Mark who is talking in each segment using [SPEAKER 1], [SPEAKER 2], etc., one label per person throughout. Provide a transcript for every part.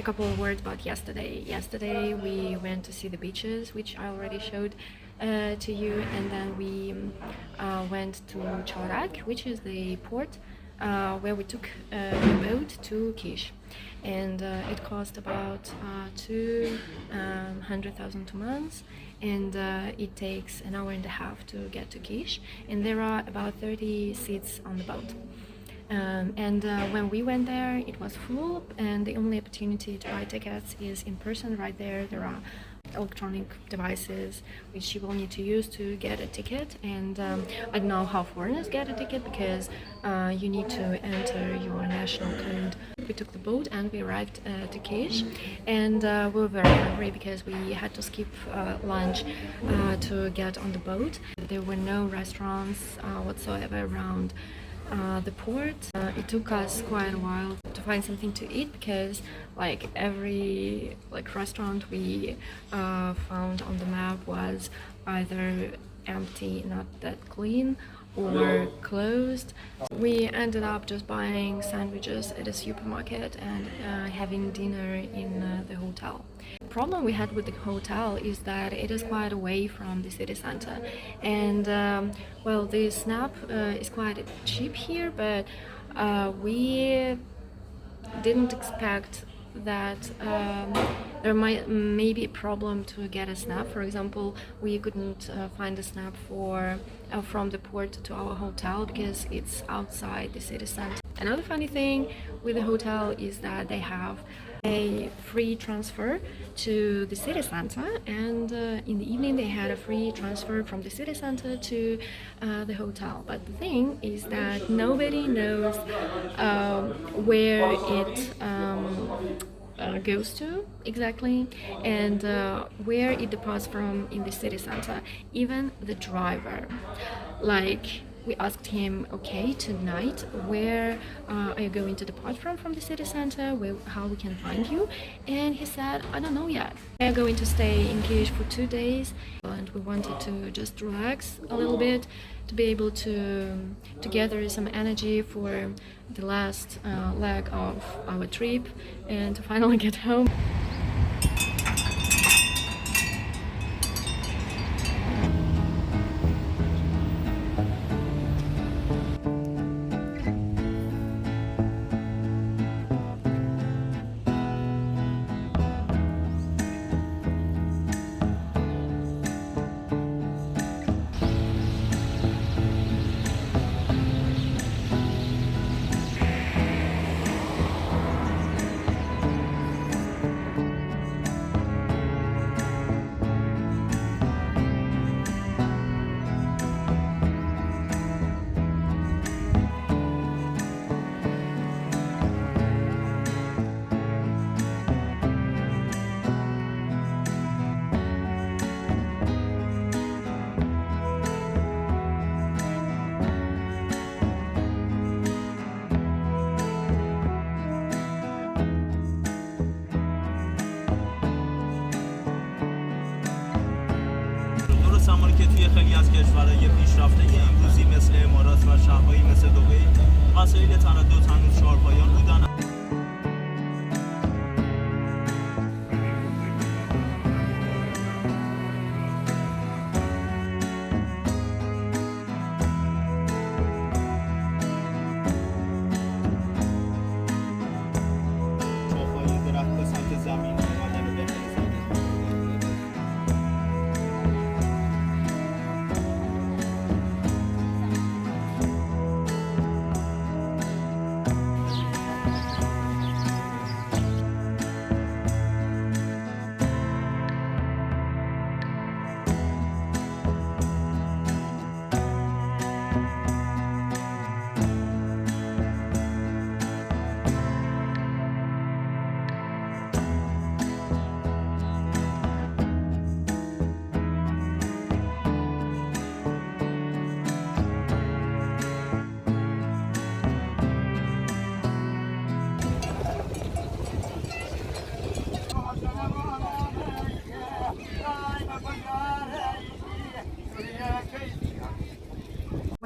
[SPEAKER 1] couple of words about yesterday. Yesterday we went to see the beaches, which I already showed to you, and then we went to Chorak, which is the port where we took a boat to Kish, and it cost about 200,000 tumans, and it takes an hour and a half to get to Kish, and there are about 30 seats on the boat. And when we went there, it was full, and the only opportunity to buy tickets is in person. Right there, there are electronic devices which you will need to use to get a ticket, and I don't know how foreigners get a ticket because you need to enter your national code. We took the boat and we arrived to Kish, and we were very hungry because we had to skip lunch to get on the boat. There were no restaurants whatsoever around the port. It took us quite a while to find something to eat because every restaurant we found on the map was either empty, not that clean, or closed. We ended up just buying sandwiches at a supermarket and having dinner in the hotel. The problem we had with the hotel is that it is quite away from the city center, and well, the snap is quite cheap here, but we didn't expect that there may be a problem to get a snap. For example, we couldn't find a snap from the port to our hotel because it's outside the city center. Another funny thing with the hotel is that they have a free transfer to the city center, and in the evening they had a free transfer from the city center to the hotel. But the thing is that nobody knows where it goes to exactly, and where it departs from in the city center. Even the driver, we asked him, okay, tonight, where are you going to depart from the city center? How we can find you? And he said, I don't know yet. We are going to stay in Kish for 2 days, and we wanted to just relax a little bit, to be able to gather some energy for the last leg of our trip, and to finally get home.
[SPEAKER 2] زمانی که توی خیلی از کشورهای پیشرفته امروزی مثل امارات و شهرهایی مثل دبی وسایل تردد هنوز چهارپایان بودن. شاخه‌های درخت به سمت زمین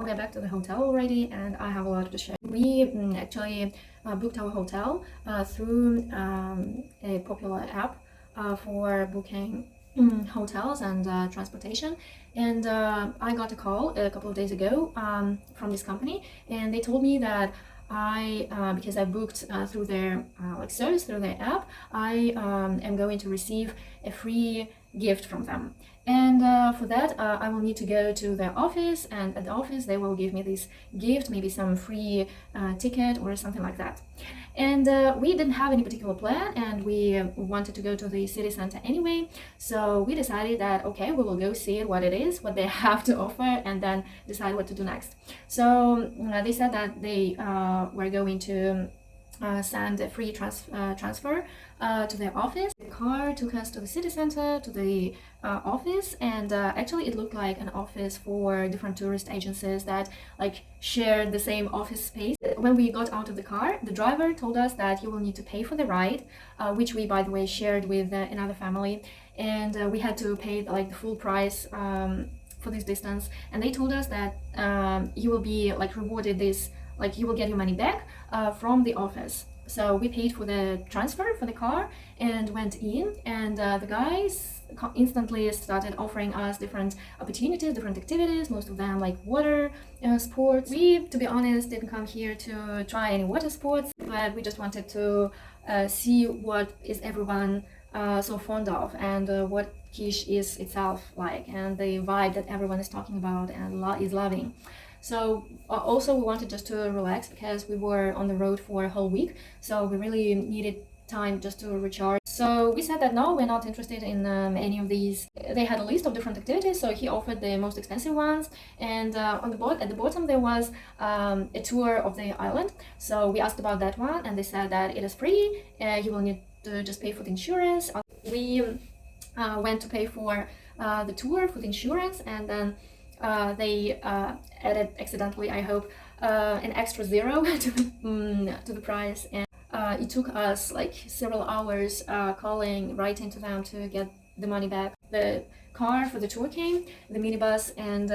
[SPEAKER 1] We are back to the hotel already, and I have a lot to share. we actually booked our hotel through a popular app for booking hotels and transportation. And I got a call a couple of days ago from this company, and they told me that because I booked through their service, through their app, I am going to receive a free gift from them. And for that, I will need to go to their office, and at the office they will give me this gift, maybe some free ticket or something like that. And we didn't have any particular plan, and we wanted to go to the city center anyway. So we decided that, okay, we will go see what it is, what they have to offer, and then decide what to do next. So they said that they were going to send a free transfer to their office. The car took us to the city center, to the office, and actually it looked like an office for different tourist agencies that like shared the same office space. When we got out of the car, the driver told us that you will need to pay for the ride, which we, by the way, shared with another family, and we had to pay like the full price for this distance. And they told us that you will be like rewarded this, like you will get your money back from the office. So we paid for the transfer for the car and went in, and the guys instantly started offering us different opportunities, different activities, most of them like water sports. We, to be honest, didn't come here to try any water sports, but we just wanted to see what is everyone so fond of, and what Kish is itself like, and the vibe that everyone is talking about and is loving. So also we wanted just to relax because we were on the road for a whole week, so we really needed time just to recharge. So we said that no, we're not interested in any of these. They had a list of different activities, so he offered the most expensive ones, and at the bottom there was a tour of the island. So we asked about that one, and they said that it is free. You will need to just pay for the insurance. We went to pay for the tour, for the insurance, and then they added accidentally, I hope, an extra zero to the price, and it took us like several hours calling, writing to them to get the money back. The car for the tour came, the minibus, and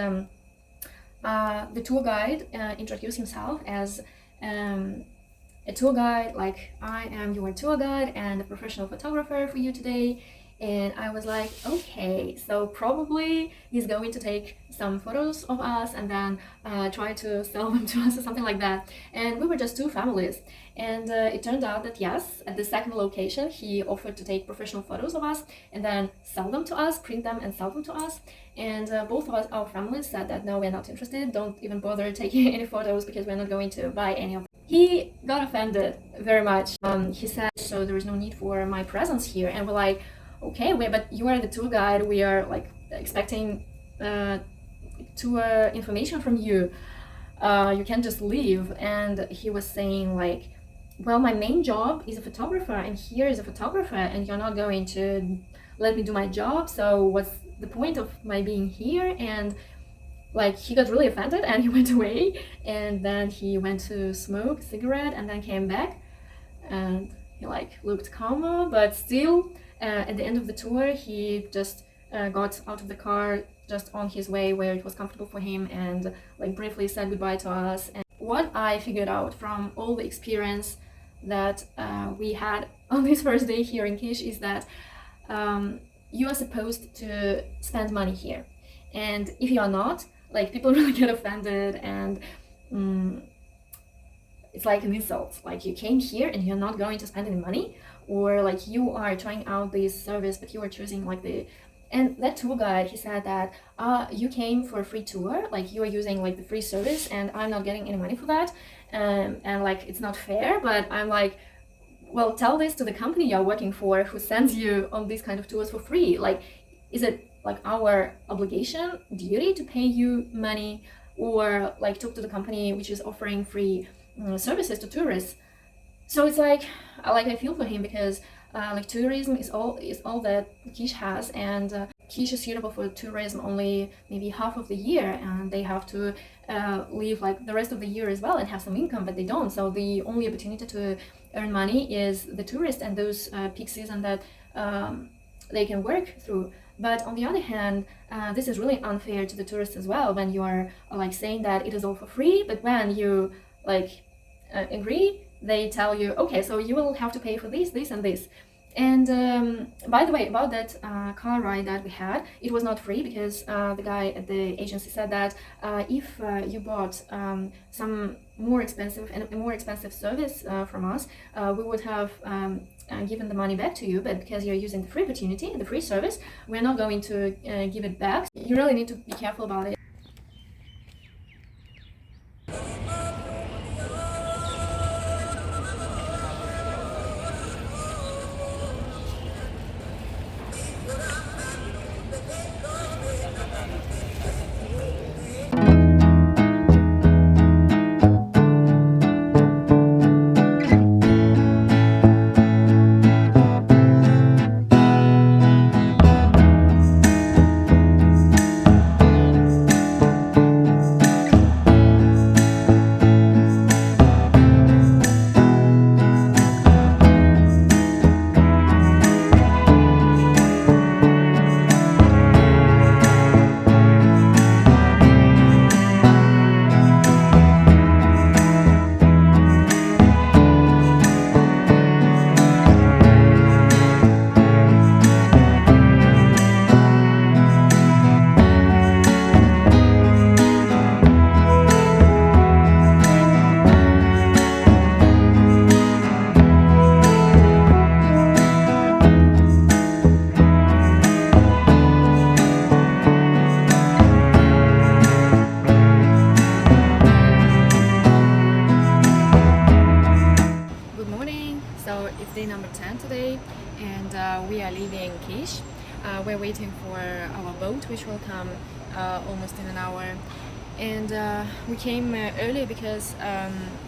[SPEAKER 1] the tour guide introduced himself as a tour guide, like, I am your tour guide and a professional photographer for you today. And I was like, okay, so probably he's going to take some photos of us and then try to sell them to us or something like that. And we were just two families. And it turned out that yes, at the second location, he offered to take professional photos of us and then sell them to us, print them and sell them to us. And both of us, our families, said that no, we're not interested. Don't even bother taking any photos because we're not going to buy any of them. He got offended very much. He said, so there is no need for my presence here. And we're like, okay, but you are the tour guide. We are like expecting tour information from you. You can't just leave. And he was saying like, well, my main job is a photographer, and here is a photographer, and you're not going to let me do my job. So what's the point of my being here? And like, he got really offended and he went away. And then he went to smoke a cigarette and then came back, and he like looked calmer, but still. At the end of the tour, he just got out of the car just on his way where it was comfortable for him, and like briefly said goodbye to us. And what I figured out from all the experience that we had on this first day here in Kish is that you are supposed to spend money here, and if you are not, like, people really get offended, and it's like an insult. Like, you came here and you're not going to spend any money, or like you are trying out this service but you are choosing like the. And that tour guide, he said that you came for a free tour, like you are using like the free service, and I'm not getting any money for that, and like it's not fair. But I'm like, well, tell this to the company you're working for, who sends you on these kind of tours for free. Like, is it like our obligation, duty to pay you money, or like talk to the company which is offering free services to tourists? So it's like I feel for him, because like tourism is all that Kish has, and Kish is suitable for tourism only maybe half of the year, and they have to live like the rest of the year as well and have some income, but they don't. So the only opportunity to earn money is the tourist and those peak season that they can work through. But on the other hand, this is really unfair to the tourists as well, when you are like saying that it is all for free, but when you like agree, they tell you, okay, so you will have to pay for this and this. And by the way, about that car ride that we had, it was not free because the guy at the agency said that if you bought some more expensive and a more expensive service from us, we would have given the money back to you. But because you're using the free opportunity, the free service, we're not going to give it back. You really need to be careful about it. So it's day number 10 today, and we are leaving Kish. We're waiting for our boat, which will come almost in an hour. And we came early because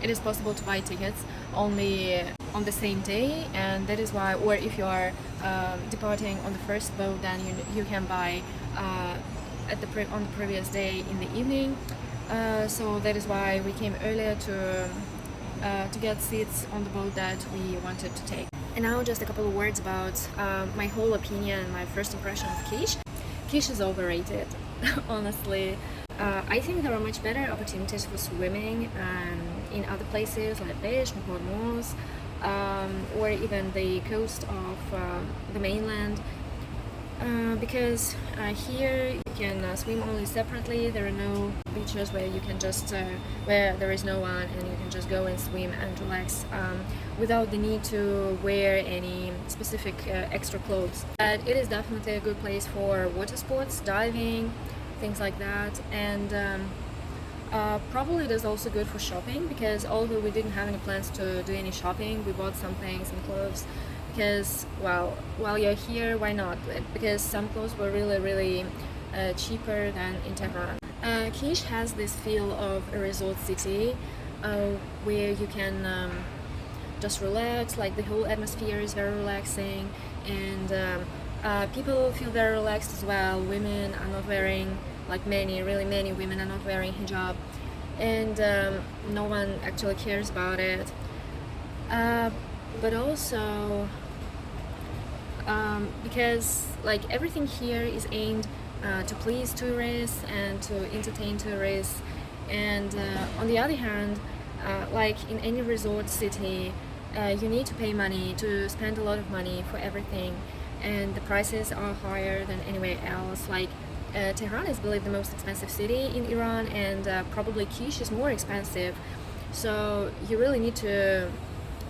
[SPEAKER 1] it is possible to buy tickets only on the same day, and that is why, or if you are departing on the first boat, then you can buy on the previous day in the evening. So that is why we came earlier to get seats on the boat that we wanted to take. And now just a couple of words about my whole opinion, my first impression of Kish. Kish is overrated, honestly. I think there are much better opportunities for swimming in other places like Besh, Hormuz, or even the coast of the mainland. Because here you can swim only separately. There are no beaches where you can just where there is no one and you can just go and swim and relax without the need to wear any specific extra clothes. But it is definitely a good place for water sports, diving, things like that, and probably it is also good for shopping, because although we didn't have any plans to do any shopping, we bought some things, some clothes, because, well, while you're here, why not? Because some clothes were really cheaper than in Tehran. Kish has this feel of a resort city where you can just relax, like the whole atmosphere is very relaxing, and people feel very relaxed as well. Women are not wearing, like many women are not wearing hijab, and no one actually cares about it. But also because like everything here is aimed to please tourists and to entertain tourists, and on the other hand, like in any resort city, you need to pay money, to spend a lot of money for everything, and the prices are higher than anywhere else. Like Tehran is, I believe, the most expensive city in Iran, and probably Kish is more expensive, so you really need to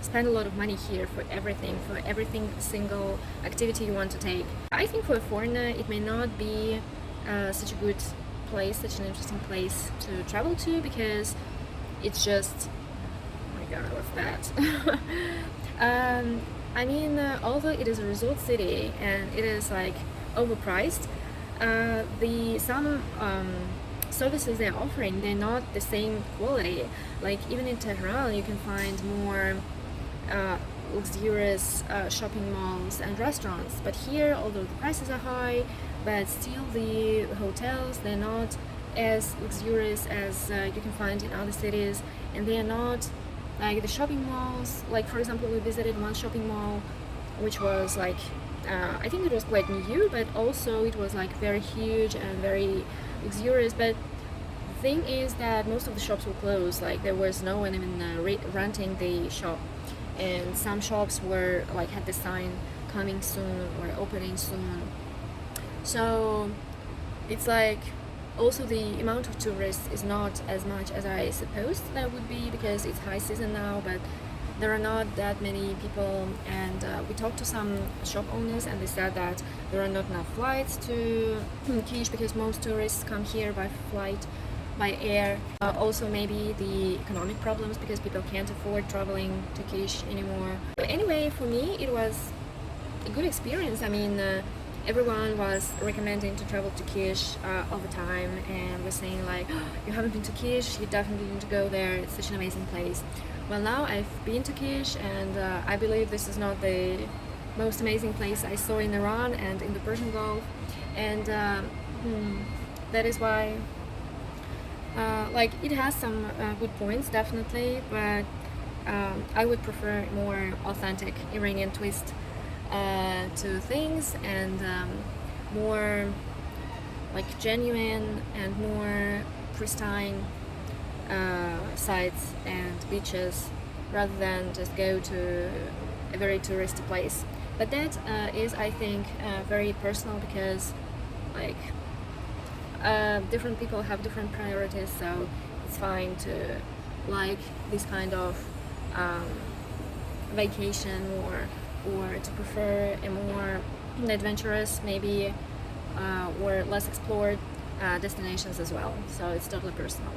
[SPEAKER 1] spend a lot of money here for everything single activity you want to take. I think for a foreigner it may not be such a good place, such an interesting place to travel to, because it's just, oh my god, what's that? I mean, although it is a resort city and it is like overpriced, some services they're offering, they're not the same quality. Like even in Tehran you can find more luxurious shopping malls and restaurants, but here, although the prices are high, but still the hotels, they're not as luxurious as you can find in other cities, and they are not like the shopping malls. Like for example, we visited one shopping mall which was like I think it was quite new, but also it was like very huge and very luxurious, but thing is that most of the shops were closed. Like there was no one even renting the shop, and some shops were like had the sign coming soon or opening soon. So it's like also the amount of tourists is not as much as I supposed that would be, because it's high season now, but there are not that many people. And we talked to some shop owners, and they said that there are not enough flights to Kish, because most tourists come here by flight, by air. Also maybe the economic problems, because people can't afford traveling to Kish anymore. But anyway, for me it was a good experience. I mean, everyone was recommending to travel to Kish all the time, and was saying like, oh, you haven't been to Kish, you definitely need to go there, it's such an amazing place. Well, now I've been to Kish, and I believe this is not the most amazing place I saw in Iran and in the Persian Gulf, and that is why like it has some good points definitely, but I would prefer more authentic Iranian twist to things, and more like genuine and more pristine sites and beaches, rather than just go to a very touristy place. But that is, I think, very personal, because like different people have different priorities, so it's fine to like this kind of vacation, or to prefer a more adventurous, maybe or less explored destinations as well. So it's totally personal.